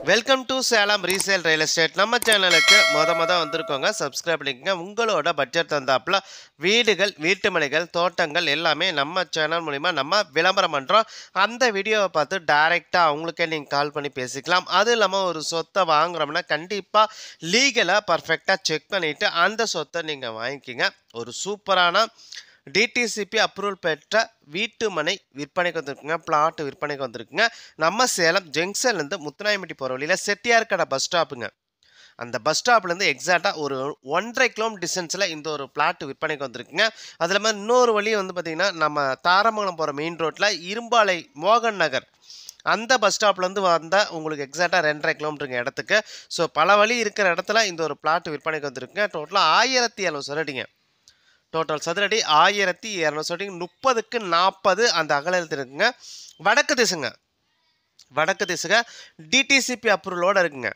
Welcome to Salem resale real estate. நம்ம சேனலுக்கு மொத வந்திருக்கோங்க. சப்ஸ்கிரைப் பண்ணிக்கங்க. உங்களோட பட்ஜெட் தந்தாப்புல வீடுகள், வீட்டுமனைகள், தோட்டங்கள் எல்லாமே நம்ம சேனல் மூலிமா நம்ம விளம்பரம் பண்ணுறோம். அந்த வீடியோவை பார்த்து டைரெக்டாக அவங்களுக்கே நீங்கள் கால் பண்ணி பேசிக்கலாம். அது இல்லாமல் ஒரு சொத்தை வாங்குறோம்னா கண்டிப்பாக லீகலாக பர்ஃபெக்டாக செக் பண்ணிவிட்டு அந்த சொத்தை நீங்கள் வாங்கிக்கிங்க. ஒரு சூப்பரான டிடிசிபி அப்ரூவல் பெற்ற வீட்டு மனை விற்பனைக்கு வந்திருக்குங்க. பிளாட் விற்பனைக்கு வந்திருக்குங்க. நம்ம சேலம் ஜங்ஷன்லேருந்து முத்துநாயம்பட்டி போகிற வழியில் செட்டியார் கடை பஸ் ஸ்டாப்புங்க. அந்த பஸ் ஸ்டாப்லேருந்து எக்ஸாக்டாக ஒரு 1.5 கிலோமீட்டர் டிஸ்டன்ஸில் இந்த ஒரு பிளாட் விற்பனைக்கு வந்திருக்குங்க. அது இல்லாமல் இன்னொரு வழி பார்த்திங்கன்னா நம்ம தாரமங்கலம் போகிற மெயின் ரோட்டில் இரும்பாலை மோகன் நகர் அந்த பஸ் ஸ்டாப்லேருந்து வந்தால் உங்களுக்கு எக்ஸாக்டாக 2.5 கிலோமீட்டருங்க இடத்துக்கு. ஸோ பல வழி இருக்கிற இடத்துல இந்த ஒரு பிளாட் விற்பனைக்கு வந்திருக்குங்க. டோட்டலாக 1700 சதுரடிங்க. டோட்டல் சதுரடி 1200 சதுரடி. 30க்கு 40 அந்த அகலத்தில் இருக்குங்க. வடக்கு திசைங்க டிடிசிபி அப்ரூவலோடு இருக்குங்க.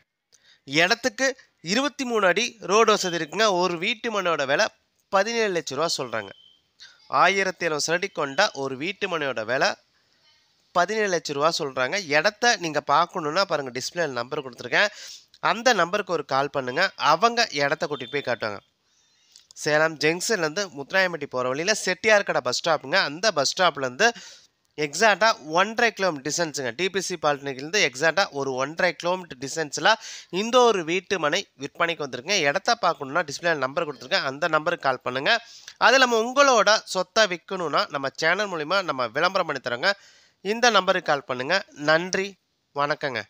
இடத்துக்கு 23 அடி ரோடு வசதி இருக்குங்க. ஒரு வீட்டு மனையோட விலை 17 லட்ச ரூபா சொல்கிறாங்க. 1700 சதுரடி கொண்ட ஒரு வீட்டு மனையோட விலை 17 லட்ச ரூபா சொல்கிறாங்க. இடத்த நீங்கள் பார்க்கணுன்னா பாருங்கள், டிஸ்பிளேல நம்பர் கொடுத்துருக்கேன். அந்த நம்பருக்கு ஒரு கால் பண்ணுங்கள். அவங்க இடத்த கூட்டிகிட்டு போய் காட்டுவாங்க. சேலம் ஜங்ஷன்லேருந்து முத்துநாயம்பட்டி போகிற வழியில் செட்டியார் கடை பஸ் ஸ்டாப்புங்க. அந்த பஸ் ஸ்டாப்லேருந்து எக்ஸாக்டாக 1.5 கிலோமீட்டர் டிஸ்டன்ஸுங்க. டிபிசி பாலிடெக்னிக்லேருந்து எக்ஸாக்டாக ஒரு 1.5 கிலோமீட்டர் டிஸ்டன்ஸில் இந்த ஒரு வீட்டு மனை விற்பனைக்கு வந்திருக்குங்க. இடத்த பார்க்கணுன்னா டிஸ்பிளே நம்பர் கொடுத்துருக்கேன். அந்த நம்பருக்கு கால் பண்ணுங்கள். அது இல்லாமல் உங்களோட சொத்தை விற்கணுன்னா நம்ம சேனல் மூலிமா நம்ம விளம்பரம் பண்ணி தரோங்க. இந்த நம்பருக்கு கால் பண்ணுங்கள். நன்றி, வணக்கங்க.